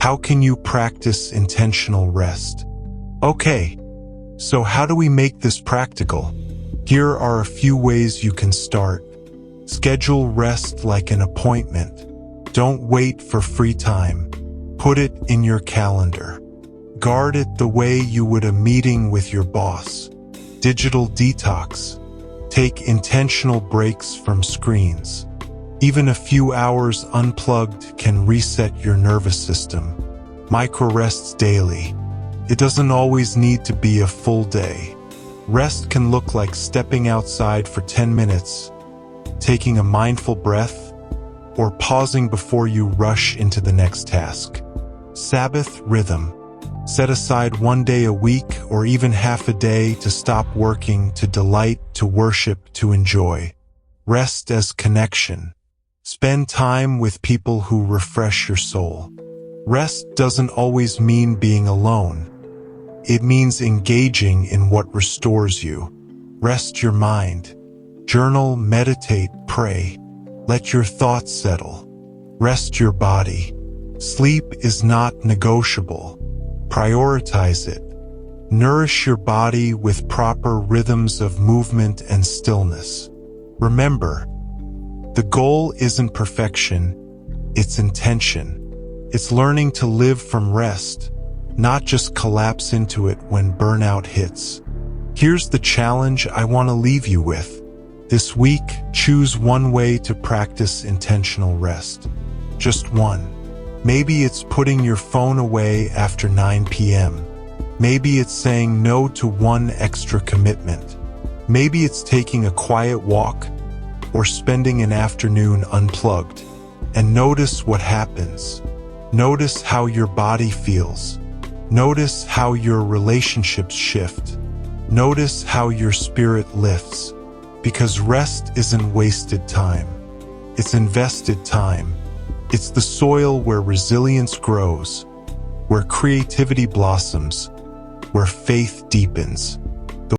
How can you practice intentional rest? Okay, so how do we make this practical? Here are a few ways you can start. Schedule rest like an appointment. Don't wait for free time. Put it in your calendar. Guard it the way you would a meeting with your boss. Digital detox. Take intentional breaks from screens. Even a few hours unplugged can reset your nervous system. Micro rests daily. It doesn't always need to be a full day. Rest can look like stepping outside for 10 minutes, taking a mindful breath, or pausing before you rush into the next task. Sabbath rhythm. Set aside one day a week or even half a day to stop working, to delight, to worship, to enjoy. Rest as connection. Spend time with people who refresh your soul. Rest doesn't always mean being alone. It means engaging in what restores you. Rest your mind. Journal, meditate, pray. Let your thoughts settle. Rest your body. Sleep is not negotiable. Prioritize it. Nourish your body with proper rhythms of movement and stillness. Remember, the goal isn't perfection, it's intention. It's learning to live from rest, not just collapse into it when burnout hits. Here's the challenge I want to leave you with. This week, choose one way to practice intentional rest. Just one. Maybe it's putting your phone away after 9 p.m. Maybe it's saying no to one extra commitment. Maybe it's taking a quiet walk or spending an afternoon unplugged. And notice what happens. Notice how your body feels. Notice how your relationships shift. Notice how your spirit lifts. Because rest isn't wasted time. It's invested time. It's the soil where resilience grows, where creativity blossoms, where faith deepens.